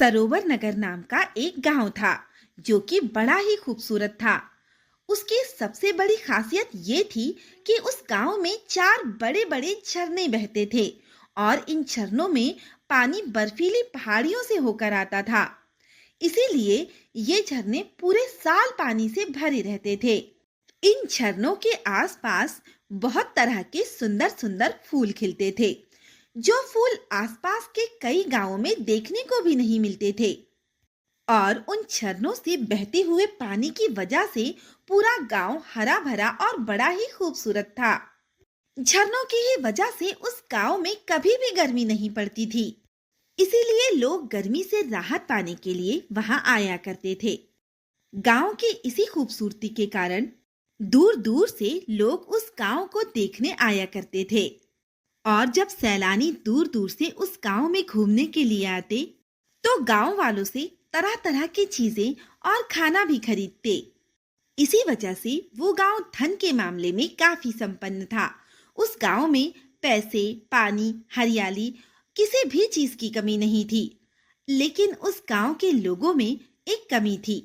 सरोवर नगर नाम का एक गांव था जो कि बड़ा ही खूबसूरत था। उसकी सबसे बड़ी खासियत ये थी कि उस गांव में चार बड़े बड़े झरने बहते थे और इन झरनों में पानी बर्फीली पहाड़ियों से होकर आता था। इसीलिए ये झरने पूरे साल पानी से भरे रहते थे। इन झरनों के आसपास बहुत तरह के सुंदर सुंदर फूल खिलते थे, जो फूल आसपास के कई गांवों में देखने को भी नहीं मिलते थे। और उन झरनों से बहते हुए पानी की वजह से पूरा गांव हरा भरा और बड़ा ही खूबसूरत था। झरनों की ही वजह से उस गांव में कभी भी गर्मी नहीं पड़ती थी। इसीलिए लोग गर्मी से राहत पाने के लिए वहां आया करते थे। गांव की इसी खूबसूरती के कारण दूर दूर से लोग उस गांव को देखने आया करते थे। और जब सैलानी दूर दूर से उस गांव में घूमने के लिए आते तो गांव वालों से तरह तरह की चीजें और खाना भी खरीदते। इसी वजह से वो गांव धन के मामले में काफी संपन्न था। उस गांव में पैसे, पानी, हरियाली, किसी भी चीज की कमी नहीं थी। लेकिन उस गांव के लोगों में एक कमी थी,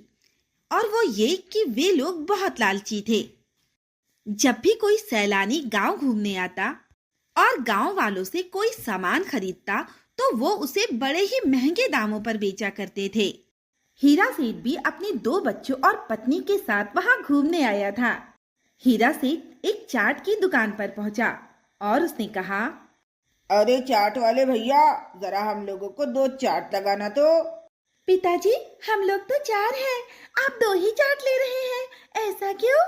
और वो ये कि वे लोग बहुत लालची थे। जब भी कोई सैलानी गांव घूमने आता और गांव वालों से कोई सामान खरीदता तो वो उसे बड़े ही महंगे दामों पर बेचा करते थे। हीरा सेठ भी अपने दो बच्चों और पत्नी के साथ वहां घूमने आया था। हीरा सेठ एक चाट की दुकान पर पहुंचा और उसने कहा, अरे चाट वाले भैया, जरा हम लोगों को 2 चाट लगाना तो। पिताजी, हम लोग तो 4 हैं, आप 2 ही चाट ले रहे हैं, ऐसा क्यों?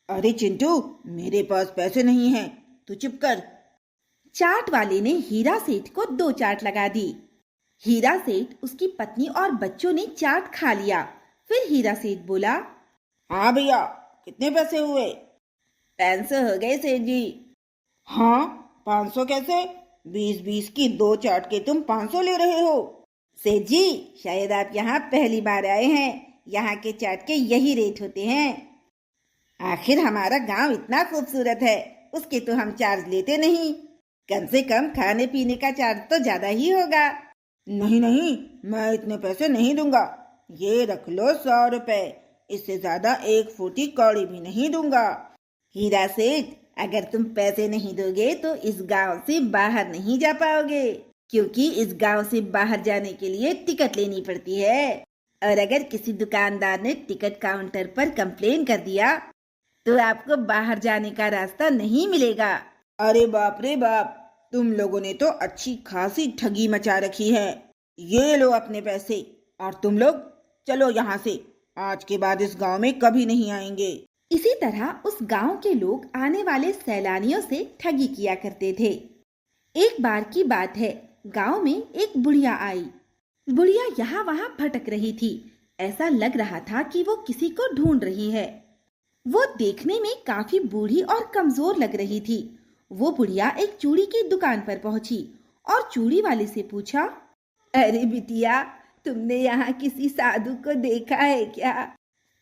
अरे चिंटू, मेरे पास पैसे नहीं हैं, तू चुप कर। चाट वाले ने हीरा सेठ को 2 चाट लगा दी। हीरा सेठ, उसकी पत्नी और बच्चों ने चाट खा लिया। फिर हीरा सेठ बोला, हाँ भैया, कितने पैसे हुए? 500 हो गए सेठ जी। हाँ, 500 कैसे? 20-20 की 2 चाट के तुम 500 ले रहे हो? सेठ जी, शायद आप यहाँ पहली बार आए हैं। यहाँ के चाट के यही रेट होते हैं। आखिर हमारा गांव इतना खूबसूरत है, उसके तो हम चार्ज लेते नहीं। कम से कम खाने पीने का चार्ज तो ज्यादा ही होगा। नहीं नहीं, मैं इतने पैसे नहीं दूंगा। ये रख लो 100 रुपए, इससे ज्यादा 1 फूटी कौड़ी भी नहीं दूंगा। हीरा सेठ, अगर तुम पैसे नहीं दोगे तो इस गांव से बाहर नहीं जा पाओगे, क्योंकि इस गांव से बाहर जाने के लिए टिकट लेनी पड़ती है। और अगर किसी दुकानदार ने टिकट काउंटर पर कंप्लेन कर दिया तो आपको बाहर जाने का रास्ता नहीं मिलेगा। अरे बाप रे बाप, तुम लोगों ने तो अच्छी खासी ठगी मचा रखी है। ये लो अपने पैसे, और तुम लोग चलो यहाँ से। आज के बाद इस गांव में कभी नहीं आएंगे। इसी तरह उस गांव के लोग आने वाले सैलानियों से ठगी किया करते थे। एक बार की बात है, गांव में एक बुढ़िया आई। बुढ़िया यहाँ वहाँ भटक रही थी। ऐसा लग रहा था कि वो किसी को ढूंढ रही है। वो देखने में काफी बूढ़ी और कमजोर लग रही थी। वो बुढ़िया एक चूड़ी की दुकान पर पहुंची और चूड़ी वाले से पूछा, अरे बिटिया, तुमने यहाँ किसी साधु को देखा है क्या?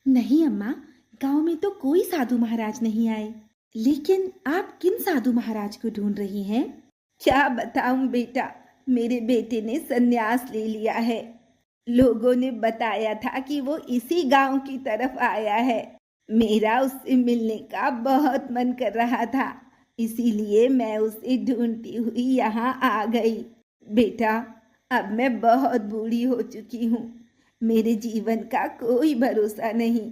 नहीं अम्मा, गांव में तो कोई साधु महाराज नहीं आए। लेकिन आप किन साधु महाराज को ढूंढ रही हैं? क्या बताऊं बेटा, मेरे बेटे ने संन्यास ले लिया है। लोगों ने बताया था कि वो इसी गांव की तरफ आया है। मेरा उससे मिलने का बहुत मन कर रहा था, इसीलिए मैं उसे ढूंढती हुई यहाँ आ गई। बेटा, अब मैं बहुत बूढ़ी हो चुकी हूँ। मेरे जीवन का कोई भरोसा नहीं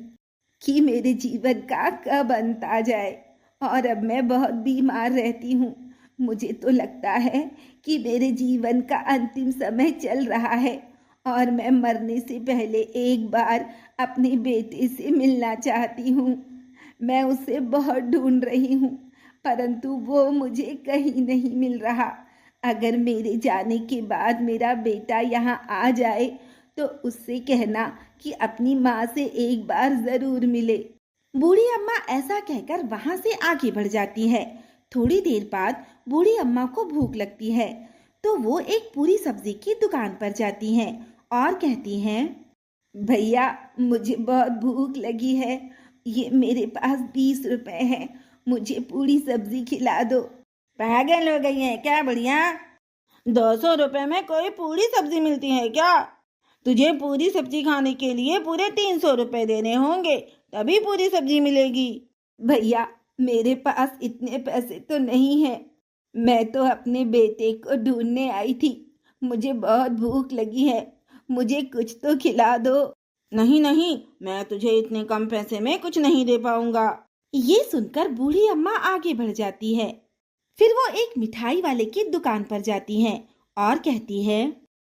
कि मेरे जीवन का कब अंत आ जाए, और अब मैं बहुत बीमार रहती हूँ। मुझे तो लगता है कि मेरे जीवन का अंतिम समय चल रहा है और मैं मरने से पहले एक बार अपने बेटे से मिलना चाहती हूँ। मैं उसे बहुत ढूंढ रही हूँ, परंतु वो मुझे कहीं नहीं मिल रहा। अगर मेरे जाने के बाद मेरा बेटा यहाँ आ जाए तो उससे कहना कि अपनी माँ से एक बार जरूर मिले। बूढ़ी अम्मा ऐसा कहकर वहां से आगे बढ़ जाती है। थोड़ी देर बाद बूढ़ी अम्मा को भूख लगती है, तो वो एक पूरी सब्जी की दुकान पर जाती हैं और कहती हैं, भैया, मुझे बहुत भूख लगी है। ये मेरे पास 20 रुपए हैं, मुझे पूरी सब्जी खिला दो। पागल हो गई है क्या बढ़िया? 200 रुपए में कोई पूरी सब्जी मिलती है क्या? तुझे पूरी सब्जी खाने के लिए पूरे 300 रुपए देने होंगे, तभी पूरी सब्जी मिलेगी। भैया, मेरे पास इतने पैसे तो नहीं है। मैं तो अपने बेटे को ढूंढने आई थी। मुझे बहुत भूख लगी है। मुझे कुछ तो खिला दो। नहीं नहीं, मैं तुझे इतने कम पैसे में कुछ नहीं दे पाऊंगा। ये सुनकर बूढ़ी अम्मा आगे बढ़ जाती है। फिर वो एक मिठाई वाले की दुकान पर जाती हैं और कहती है,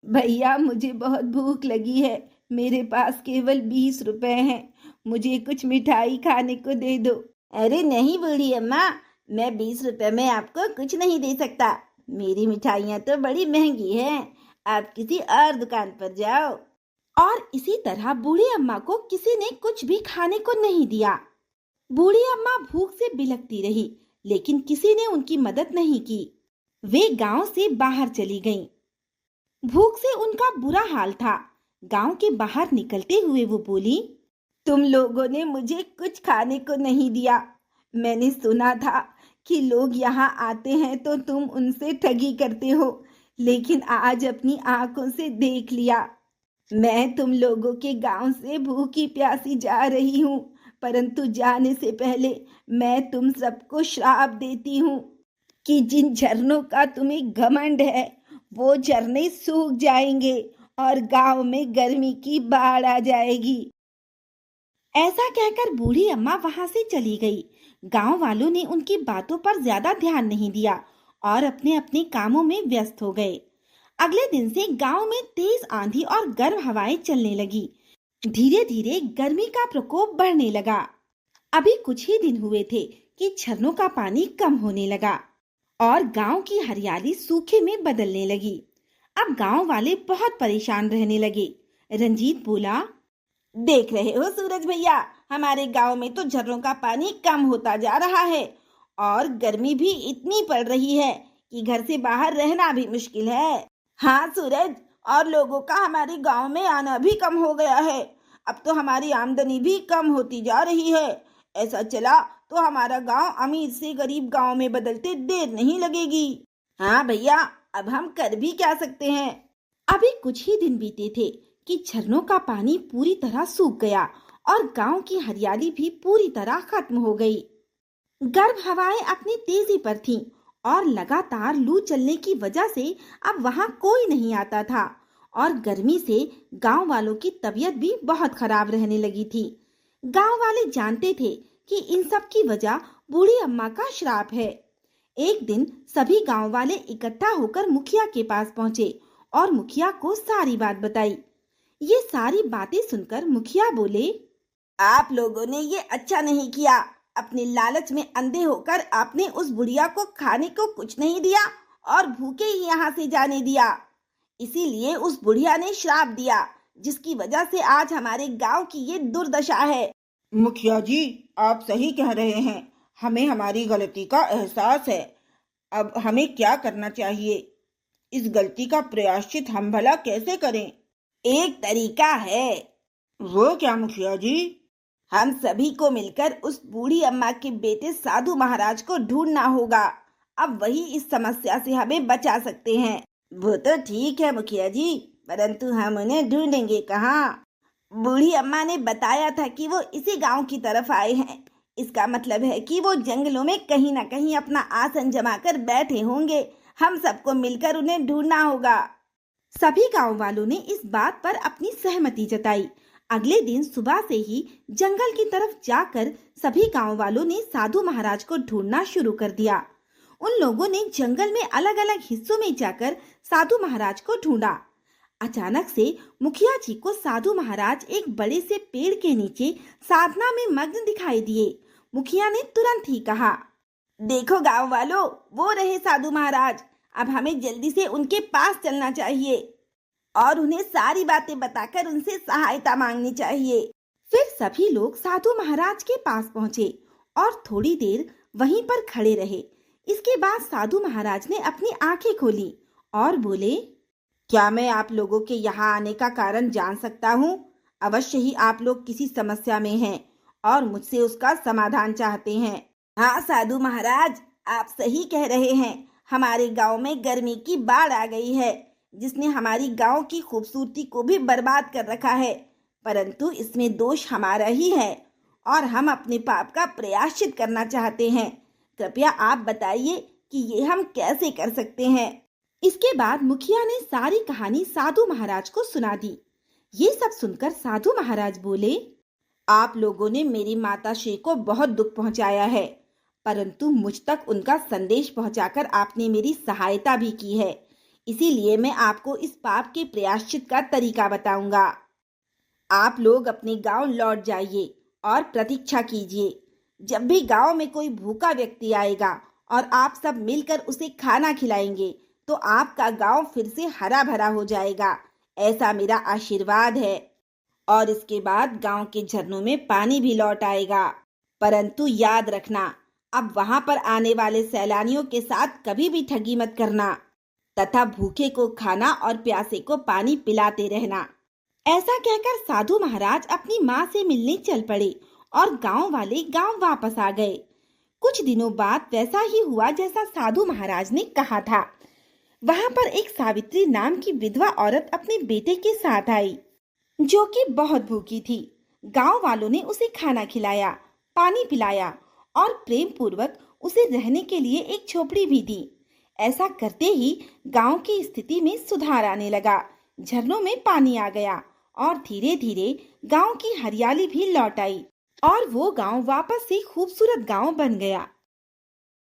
भैया मुझे बहुत भूख लगी है। मेरे पास केवल 20 रुपए हैं। मुझे कुछ मिठाई खाने को दे दो। अरे नहीं बूढ़ी अम्मा, मैं 20 रुपए में आपको कुछ नहीं दे सकता। मेरी मिठाइयाँ तो बड़ी महंगी हैं। आप किसी और दुकान पर जाओ। और इसी तरह बूढ़ी अम्मा को किसी ने कुछ भी खाने को नहीं दिया। बूढ़ी अम्मा भूख से बिलखती रही, लेकिन किसी ने उनकी मदद नहीं की। वे गांव से बाहर चली गईं। भूख से उनका बुरा हाल था। गांव के बाहर निकलते हुए वो बोली, तुम लोगों ने मुझे कुछ खाने को नहीं दिया। मैंने सुना था कि लोग यहाँ आते हैं तो तुम उनसे ठगी करते हो, लेकिन आज अपनी आंखों से देख लिया। मैं तुम लोगों के गांव से भूखी प्यासी जा रही हूँ, परंतु जाने से पहले मैं तुम सबको श्राप देती हूँ कि जिन झरनों का तुम्हें घमंड है वो झरने सूख जाएंगे और गांव में गर्मी की बाढ़ आ जाएगी। ऐसा कहकर बूढ़ी अम्मा वहां से चली गई। गांव वालों ने उनकी बातों पर ज्यादा ध्यान नहीं दिया और अपने अपने कामों में व्यस्त हो गए। अगले दिन से गांव में तेज आंधी और गर्म हवाएं चलने लगी। धीरे धीरे गर्मी का प्रकोप बढ़ने लगा। अभी कुछ ही दिन हुए थे कि झरनों का पानी कम होने लगा और गांव की हरियाली सूखे में बदलने लगी। अब गांव वाले बहुत परेशान रहने लगे। रंजीत बोला, देख रहे हो सूरज भैया, हमारे गांव में तो झरनों का पानी कम होता जा रहा है और गर्मी भी इतनी पड़ रही है कि घर से बाहर रहना भी मुश्किल है। हाँ सूरज, और लोगों का हमारे गांव में आना भी कम हो गया है। अब तो हमारी आमदनी भी कम होती जा रही है। ऐसा चला तो हमारा गांव अमीर से गरीब गांव में बदलते देर नहीं लगेगी। हाँ भैया, अब हम कर भी क्या सकते हैं। अभी कुछ ही दिन बीते थे कि झरनों का पानी पूरी तरह सूख गया और गांव की हरियाली भी पूरी तरह खत्म हो गई। गर्म हवाएं अपनी तेजी पर थीं और लगातार लू चलने की वजह से अब वहां कोई नहीं आता था और गर्मी से गांव वालों की तबीयत भी बहुत खराब रहने लगी थी। गांव वाले जानते थे कि इन सब की वजह बूढ़ी अम्मा का श्राप है। एक दिन सभी गांव वाले इकट्ठा होकर मुखिया के पास पहुंचे और मुखिया को सारी बात बताई। ये सारी बातें सुनकर मुखिया बोले, आप लोगों ने ये अच्छा नहीं किया। अपने लालच में अंधे होकर आपने उस बुढ़िया को खाने को कुछ नहीं दिया और भूखे ही यहाँ से जाने दिया। इसीलिए उस बुढ़िया ने श्राप दिया, जिसकी वजह से आज हमारे गांव की ये दुर्दशा है। मुखिया जी, आप सही कह रहे हैं। हमें हमारी गलती का एहसास है। अब हमें क्या करना चाहिए? इस गलती का प्रायश्चित हम भला कैसे करें? एक तरीका है। वो क्या मुखिया जी? हम सभी को मिलकर उस बूढ़ी अम्मा के बेटे साधु महाराज को ढूंढना होगा। अब वही इस समस्या से हमें बचा सकते हैं। वो तो ठीक है मुखिया जी, परंतु हम उन्हें ढूंढेंगे कहाँ? बूढ़ी अम्मा ने बताया था कि वो इसी गांव की तरफ आए हैं। इसका मतलब है कि वो जंगलों में कहीं ना कहीं अपना आसन जमाकर बैठे होंगे। हम सबको मिलकर उन्हें ढूंढना होगा। सभी गांव वालों ने इस बात पर अपनी सहमति जताई। अगले दिन सुबह से ही जंगल की तरफ जाकर सभी गांव वालों ने साधु महाराज को ढूंढना शुरू कर दिया। उन लोगों ने जंगल में अलग अलग हिस्सों में जाकर साधु महाराज को ढूंढा। अचानक से मुखिया जी को साधु महाराज एक बड़े से पेड़ के नीचे साधना में मग्न दिखाई दिए। मुखिया ने तुरंत ही कहा, देखो गांव वालों, वो रहे साधु महाराज। अब हमें जल्दी से उनके पास चलना चाहिए और उन्हें सारी बातें बताकर उनसे सहायता मांगनी चाहिए। फिर सभी लोग साधु महाराज के पास पहुंचे और थोड़ी देर वहीं पर खड़े रहे। इसके बाद साधु महाराज ने अपनी आंखें खोली और बोले, क्या मैं आप लोगों के यहाँ आने का कारण जान सकता हूँ? अवश्य ही आप लोग किसी समस्या में हैं और मुझसे उसका समाधान चाहते हैं। हाँ साधु महाराज, आप सही कह रहे हैं। हमारे गांव में गर्मी की बाढ़ आ गई है। जिसने हमारी गांव की खूबसूरती को भी बर्बाद कर रखा है, परंतु इसमें दोष हमारा ही है और हम अपने पाप का प्रायश्चित करना चाहते हैं। कृपया आप बताइए कि ये हम कैसे कर सकते हैं। इसके बाद मुखिया ने सारी कहानी साधु महाराज को सुना दी। ये सब सुनकर साधु महाराज बोले, आप लोगों ने मेरी माता श्री को बहुत दुख पहुंचाया है, परंतु मुझ तक उनका संदेश पहुंचाकर आपने मेरी सहायता भी की है। इसीलिए मैं आपको इस पाप के प्रायश्चित का तरीका बताऊंगा। आप लोग अपने गांव लौट जाइए और प्रतीक्षा कीजिए। जब भी गांव में कोई भूखा व्यक्ति आएगा और आप सब मिलकर उसे खाना खिलाएंगे तो आपका गांव फिर से हरा भरा हो जाएगा। ऐसा मेरा आशीर्वाद है। और इसके बाद गांव के झरनों में पानी भी लौट आएगा। परंतु याद रखना, अब वहां पर आने वाले सैलानियों के साथ कभी भी ठगी मत करना तथा भूखे को खाना और प्यासे को पानी पिलाते रहना। ऐसा कहकर साधु महाराज अपनी माँ से मिलने चल पड़े और गांव वाले गांव वापस आ गए। कुछ दिनों बाद वैसा ही हुआ जैसा साधु महाराज ने कहा था। वहां पर एक सावित्री नाम की विधवा औरत अपने बेटे के साथ आई, जो कि बहुत भूखी थी। गांव वालों ने उसे खाना खिलाया, पानी पिलाया और प्रेम पूर्वक उसे रहने के लिए एक झोपड़ी भी दी। ऐसा करते ही गांव की स्थिति में सुधार आने लगा। झरनों में पानी आ गया और धीरे धीरे गांव की हरियाली भी लौट आई और वो गांव वापस से खूबसूरत गांव बन गया।